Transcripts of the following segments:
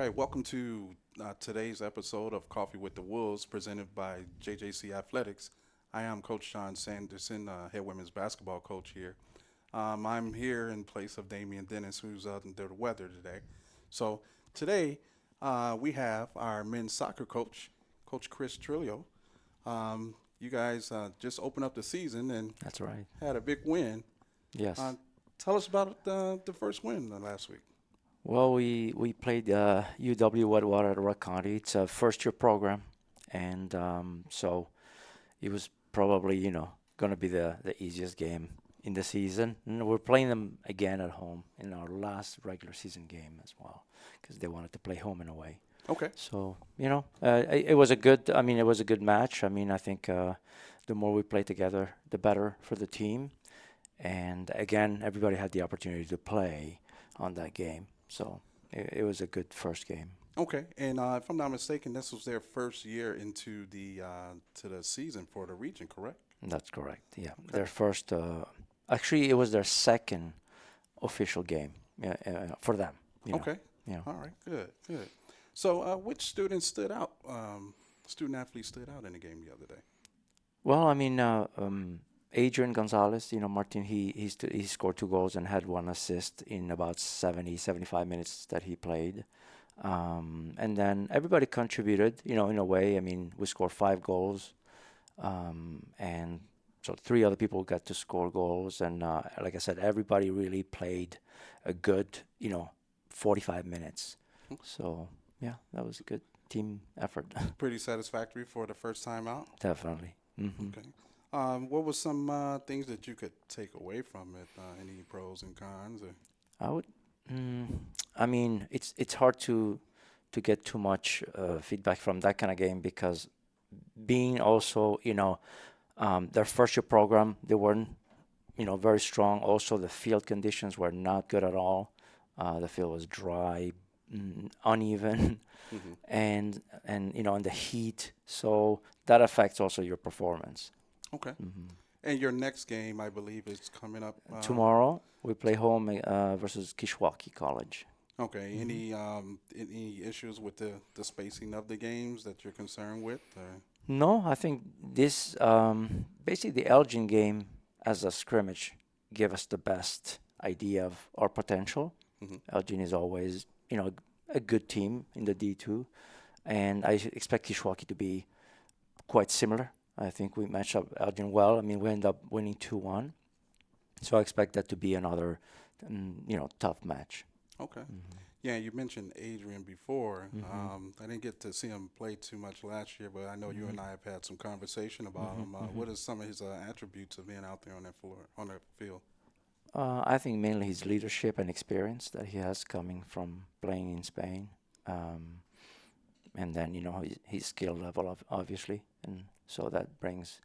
right, welcome to today's episode of Coffee with the Wolves, presented by JJC Athletics. I am Coach Shaun Sanderson, head women's basketball coach here. I'm here in place of Damian Dennis, who's under the weather today. So today we have our men's soccer coach, Coach Cris Trillo. You guys just opened up the season and That's right. had a big win. Uh, Yes. Tell us about the first win last week. Well, we played UW Whitewater at Rock County. It's a first year program, and so it was probably going to be the easiest game in the season. And we're playing them again at home in our last regular season game as well, because they wanted to play home and away. Okay. So it was a good. I mean, it was a good match. I mean, I think the more we play together, the better for the team. And again, everybody had the opportunity to play on that game. So it was a good first game. Okay, and if I'm not mistaken, this was their first year into the to the season for the region, correct? That's correct. Yeah, Okay. their first. Actually, it was their second official game for them. Okay. You know. All right. Good. Good. So, which student stood out? Student athlete stood out in the game the other day. Well, I mean, Adrian Gonzalez, Martin, he scored 2 goals and had 1 assist in about 75 minutes that he played. And then everybody contributed, in a way. I mean, we scored 5 goals, and so 3 other people got to score goals. And like I said, everybody really played a good, 45 minutes. So yeah, that was a good team effort. Pretty satisfactory for the first time out. Definitely. Okay. What was some things that you could take away from it? Any pros and cons? Or? I would. I mean, it's hard to get too much feedback from that kind of game because being also, their first year program, they weren't, very strong. Also, the field conditions were not good at all. The field was dry, uneven, Mm-hmm. and the heat. So that affects also your performance. Okay. And your next game, I believe, is coming up Tomorrow we play home versus Kishwaukee College. Okay. Any issues with the spacing of the games that you're concerned with? No, I think this basically the Elgin game as a scrimmage gave us the best idea of our potential. Mm-hmm. Elgin is always, a good team in the D2, and I expect Kishwaukee to be quite similar. I think we matched up Elgin well. I mean, we end up winning 2-1, so I expect that to be another, tough match. Okay. Yeah, you mentioned Adrian before. Mhm. I didn't get to see him play too much last year, but I know you and I have had some conversation about him. What are some of his attributes of being out there on that floor, on that field? I think mainly his leadership and experience that he has coming from playing in Spain. Um, and then his skill level obviously, and so that brings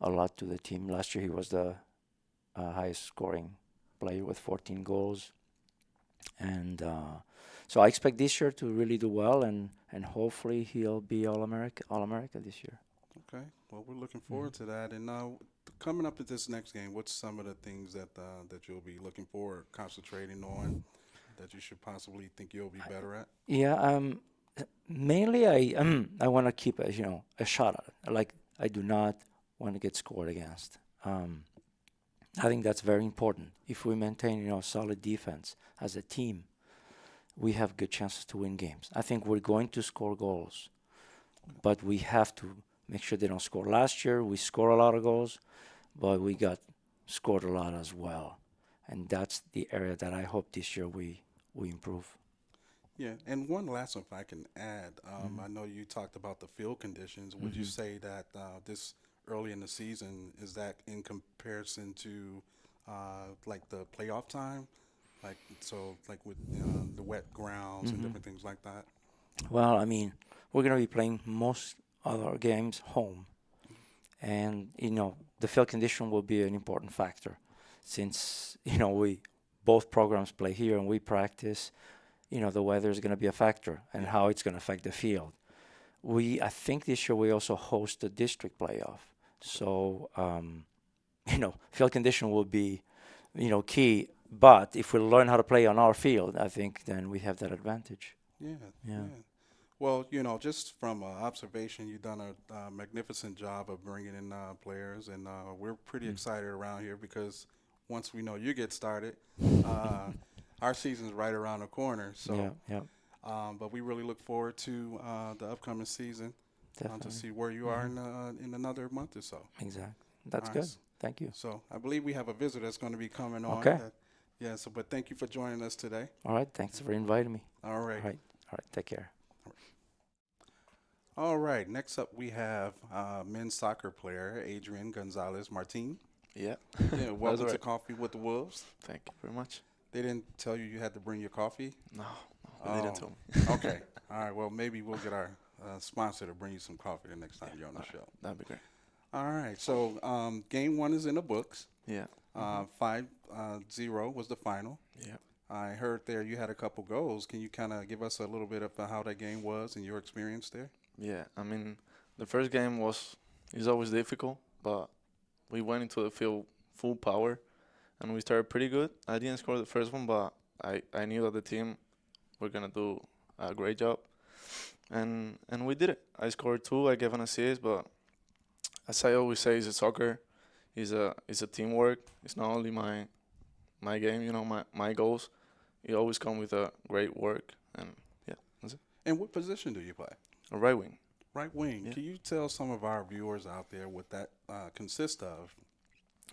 a lot to the team. Last year he was the highest scoring player with 14 goals, and so I expect this year to really do well, and hopefully he'll be All America this year. Okay. Well, we're looking Mhm. forward to that. And coming up to this next game, what's some of the things that you'll be looking for, concentrating on, that you should possibly think you'll be better at? Yeah, mainly I want to keep a shot at it. Like I do not want to get scored against. I think that's very important. If we maintain solid defense as a team, we have good chances to win games. I think we're going to score goals, but we have to make sure they don't score. Last year we scored a lot of goals, but we got scored a lot as well, and that's the area that I hope this year we improve. Yeah, and one last one, if I can add, Mhm. I know you talked about the field conditions. Would you Mhm. say that this early in the season is that in comparison to like the playoff time, like with the wet grounds and Mhm. different things like that? Well, I mean, we're going to be playing most of our games home, and the field condition will be an important factor, since we both programs play here and we practice. The weather is going to be a factor, and Yeah. how it's going to affect the field. I think this year we also host the district playoff, so field condition will be key. But if we learn how to play on our field, I think then we have that advantage. Yeah, Yeah. yeah. Well, just from observation, you've done a magnificent job of bringing in players, and we're pretty Mm. excited around here because once we know you get started, uh, our season's right around the corner. Yeah, So, yeah, but we really look forward to the upcoming season to definitely. see where you are Hmm. in another month or so. Exactly. All That's right. good. Thank you. So I believe we have a visitor that's going to be coming on. Okay. Yeah. So, but thank you for joining us today. All right. Thanks for inviting me. All All right. right. All right. Take care. All right. Next up, we have men's soccer player Adrian Gonzalez Martin. Yeah, Yeah. that's Welcome to right. Coffee with the Wolves. Thank you very much. They didn't tell you had to bring your coffee. No, no, they didn't Oh. tell me. Okay. All right. Well, maybe we'll get our sponsor to bring you some coffee the next time Yeah, you're on all the right, show. that'd be great. All right. So game one is in the books. Yeah. 5-0 was the final. Yeah. I heard there you had a couple goals. Can you kind of give us a little bit of how that game was and your experience there? Yeah. I mean, the first game is always difficult, but we went into the field full power, and we started pretty good. I didn't score the first one, but I knew that the team were gonna do a great job, and we did it. I scored two. I gave an assist, but as I always say, it's a soccer. It's a teamwork. It's not only my game. My goals. It always come with a great work, and yeah, that's it. And what position do you play? A right wing. Right wing. Yeah. Can you tell some of our viewers out there what that consists of?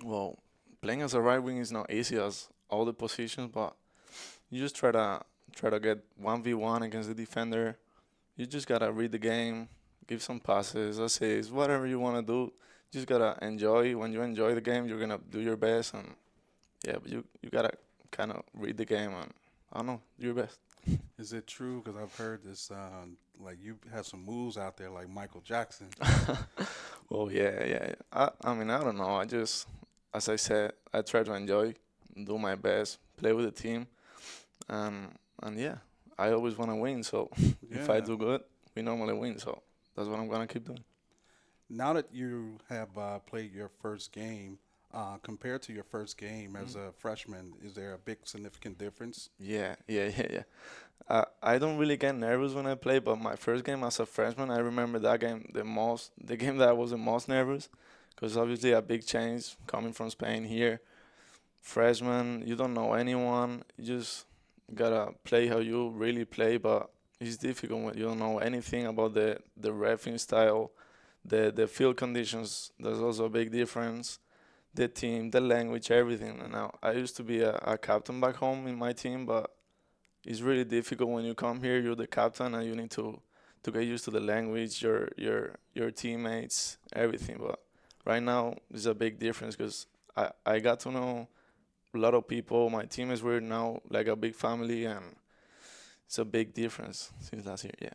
Well, playing as a right wing is not easy as all the positions, but you just try to get 1v1 against the defender. You just gotta read the game, give some passes, assists, whatever you wanna do. Just gotta enjoy. When you enjoy the game, you're gonna do your best, and yeah, but you gotta kind of read the game and I don't know, do your best. Is it true? Because I've heard this, like you have some moves out there like Michael Jackson. Well, yeah. I mean, I don't know. As I said, I try to enjoy, do my best, play with the team, and yeah, I always want to win. So if I Yeah. do good, we normally win. So that's what I'm gonna keep doing. Now that you have played your first game, compared to your first game as a freshman, is there a big significant difference? Yeah. I don't really get nervous when I play, but my first game as a freshman, I remember that game the game that I was the most nervous, because obviously a big change coming from Spain here. Freshman, you don't know anyone. You just gotta play how you really play, but it's difficult when you don't know anything about the reffing style, the field conditions. There's also a big difference. The team, the language, everything. And now I used to be a captain back home in my team, but it's really difficult when you come here. You're the captain, and you need to get used to the language, your teammates, everything. But right now, there's a big difference because I got to know a lot of people. My team is we're now like a big family, and it's a big difference since last year. Yeah,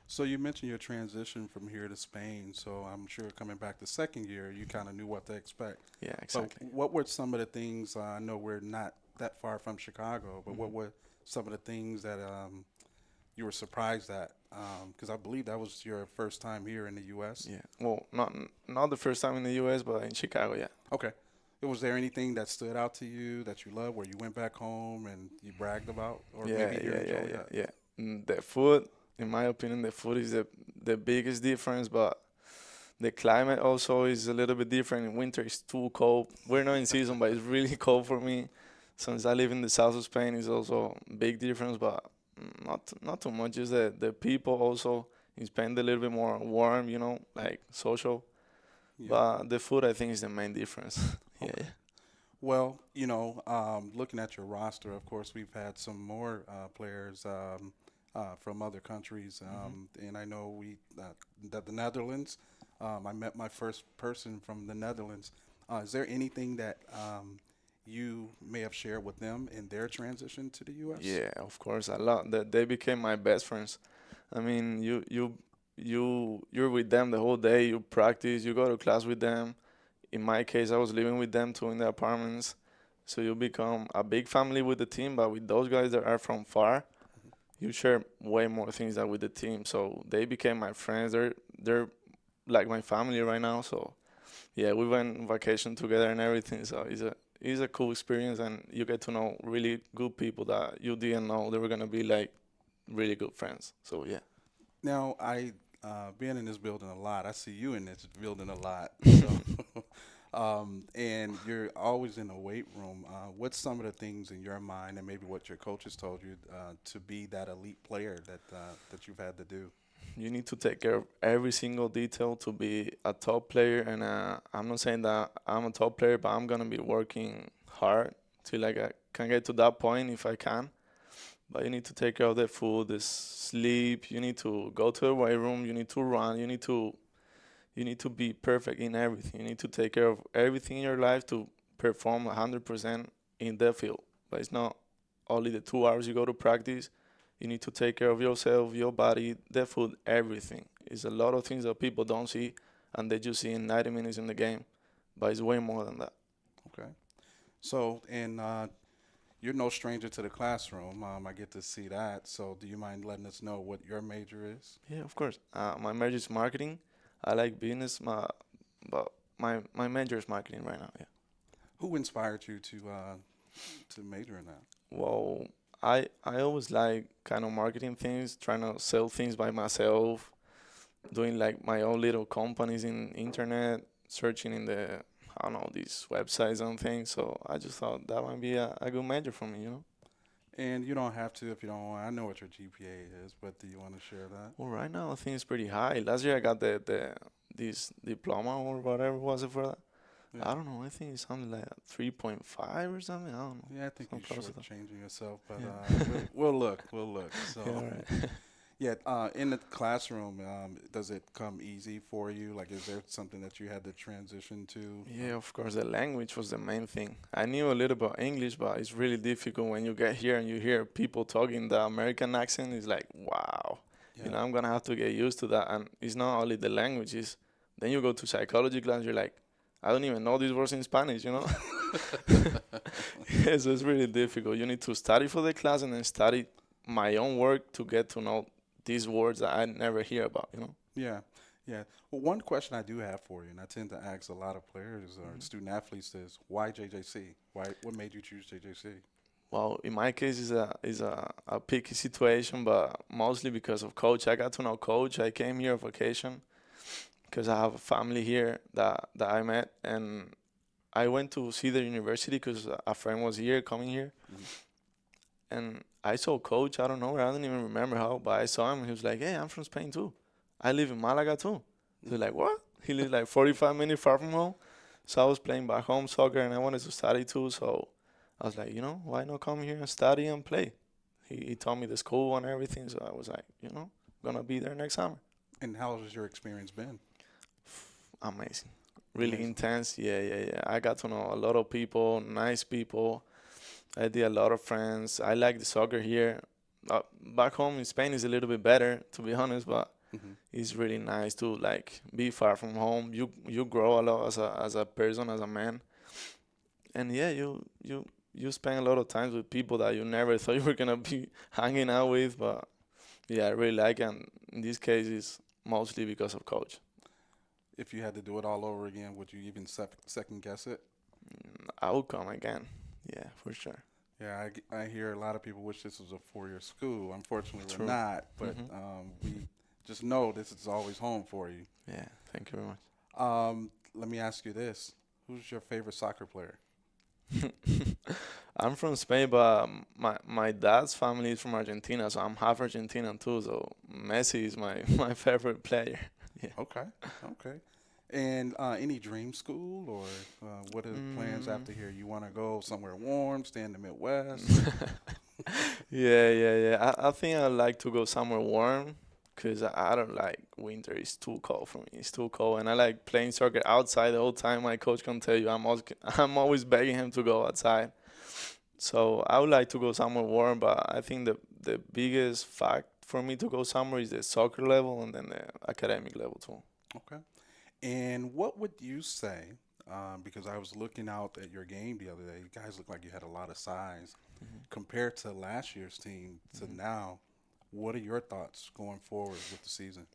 So you mentioned your transition from here to Spain. So I'm sure coming back the second year, you kind of knew what to expect. yeah, But exactly. what were some of the things? I know we're not that far from Chicago, but what were some of the things that you were surprised at? Because I believe that was your first time here in the U.S. Yeah. Well, not the first time in the U.S., but in Chicago. Yeah. Okay. Was there anything that stood out to you that you loved, where you went back home and you bragged about, or Yeah, maybe you yeah, enjoyed yeah, that? yeah, yeah. The food, in my opinion, the food is the biggest difference, but the climate also is a little bit different. In winter, it's too cold. We're not in season, but it's really cold for me. Since I live in the south of Spain, it's also a big difference, but not too much. Just the people also in Spain, they're a little bit more warm, like social. Yeah. But the food, I think, is the main difference. Yeah, Okay. yeah. Well, looking at your roster, of course, we've had some more players from other countries, and I know that the Netherlands. I met my first person from the Netherlands. Is there anything that you may have shared with them in their transition to the U.S.? Yeah, of course. I love that they became my best friends. I mean, you're with them the whole day. You practice. You go to class with them. In my case, I was living with them too in the apartments. So you become a big family with the team. But with those guys that are from far, you share way more things than with the team. So they became my friends. They're like my family right now. So yeah, we went on vacation together and everything. So it's a cool experience, and you get to know really good people that you didn't know they were gonna be like really good friends. So yeah. Now, being in this building a lot, I see you in this building a lot. So, and you're always in the weight room. What's some of the things in your mind, and maybe what your coaches told you, to be that elite player that you've had to do? You need to take care of every single detail to be a top player. And I'm not saying that I'm a top player, but I'm gonna be working hard till like I can get to that point if I can. But you need to take care of the food, the sleep. You need to go to the weight room. You need to run. You need to be perfect in everything. You need to take care of everything in your life to perform 100% in the field. But it's not only the 2 hours you go to practice. You need to take care of yourself, your body, the food, everything. It's a lot of things that people don't see, and they just see in 90 minutes in the game. But it's way more than that. Okay. So, and you're no stranger to the classroom. I get to see that. So, do you mind letting us know what your major is? Yeah, of course. My major is marketing. I like business, but my major is marketing right now. Yeah. Who inspired you to major in that? Well, I always like kind of marketing things, trying to sell things by myself, doing like my own little companies in internet, searching in the I don't know these websites and things. So I just thought that might be a good major for me. And you don't have to if you don't want. I know what your GPA is, but do you want to share that? Well, right now I think it's pretty high. Last year I got the this diploma or whatever was it for that. Yeah. I don't know. I think it's something like 3.5 or something. I don't know. Yeah, I think you're Something close to that. shortchanging yourself, but Yeah. we'll look. We'll look. So, Yeah, all right. yeah, in the classroom, does it come easy for you? Like, is there something that you had to transition to? Yeah, of course, the language was the main thing. I knew a little about English, but it's really difficult when you get here and you hear people talking the American accent. It's like, wow, Yeah. I'm gonna have to get used to that. And it's not only the languages. Then you go to psychology class, you're like, I don't even know these words in Spanish. Yeah, so it's really difficult. You need to study for the class and then study my own work to get to know these words that I never hear about. Yeah, yeah. Well, one question I do have for you, and I tend to ask a lot of players or student athletes, is why JJC? What made you choose JJC? Well, in my case, it's a picky situation, but mostly because of coach. I got to know coach. I came here on vacation because I have a family here that I met, and I went to see the university because a friend was here, coming here, Mhm. and I saw coach. I don't know, I don't even remember how, but I saw him. And he was like, "Hey, I'm from Spain too. I live in Malaga too." He was like, "What?" He lives like 45 minutes far from home. So I was playing back home soccer, and I wanted to study too. So I was like, why not come here and study and play? He told me the school and everything. So I was like, gonna be there next summer. And how has your experience been? Amazing. Really Amazing. intense. Yeah, yeah, yeah. I got to know a lot of people, nice people. I did a lot of friends. I like the soccer here. Back home in Spain is a little bit better, to be honest, but Hmm. it's really nice to like be far from home. You grow a lot as a person, as a man, and yeah, you spend a lot of time with people that you never thought you were gonna be hanging out with. But yeah, I really like it. And in this case, it's mostly because of coach. If you had to do it all over again, would you even second guess it? I will come again. Yeah, for sure. Yeah, I hear a lot of people wish this was a four-year school. Unfortunately, we're True. not, but Mhm. we just know this is always home for you. Yeah, thank you very much. Let me ask you this. Who's your favorite soccer player? I'm from Spain, but my dad's family is from Argentina, so I'm half Argentinian too. So Messi is my my favorite player. Yeah. Okay, okay. And any dream school or what are the plans Mm. after here? You want to go somewhere warm, stay in the Midwest? Yeah, yeah, yeah. I think I like to go somewhere warm because I don't like winter. It's too cold for me. It's too cold, and I like playing soccer outside the whole time. My coach can tell you I'm always begging him to go outside. So I would like to go somewhere warm, but I think the biggest fact for me to go somewhere is the soccer level and then the academic level too. Okay. And what would you say? Because I was looking out at your game the other day. You guys look like you had a lot of size Mhm. compared to last year's team to Mhm. now. What are your thoughts going forward with the season?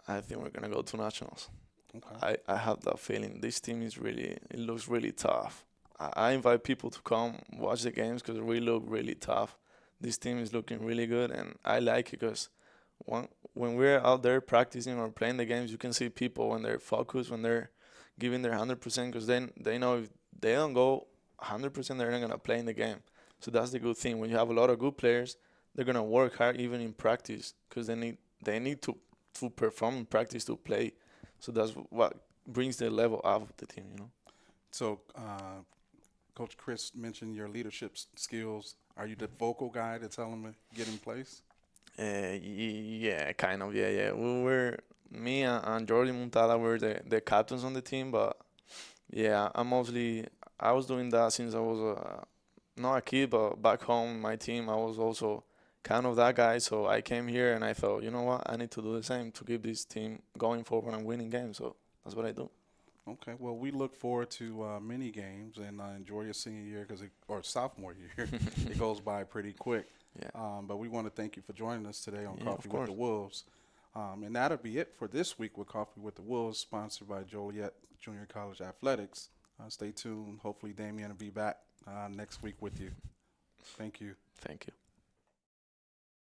I think we're gonna go to nationals. Okay. I have that feeling. This team it looks really tough. I invite people to come watch the games because we look really tough. this team is looking really good, and I like it because when we're out there practicing or playing the games, you can see people when they're focused, when they're giving their 100%, because then they know if they don't go 100%, they're not gonna play in the game. So that's the good thing. When you have a lot of good players, they're gonna work hard even in practice because they need to perform in practice to play. So that's what brings the level up of the team. So, Coach Cris mentioned your leadership skills. Are you the vocal guy to tell them to get in place? Yeah, kind of. Yeah. We were me and Jordi Montada were the captains on the team, but yeah, I was doing that since I was not a kid, but back home, my team, I was also kind of that guy. So I came here and I thought, you know what, I need to do the same to keep this team going forward and winning games. So that's what I do. Okay, well, we look forward to many games and enjoy your senior year or sophomore year. It goes by pretty quick. Yeah. But we want to thank you for joining us today on Yeah, Coffee of with the course. Wolves. And that'll be it for this week with Coffee with the Wolves, sponsored by Joliet Junior College Athletics. Stay tuned. Hopefully, Damian will be back next week with you. Thank you. Thank you.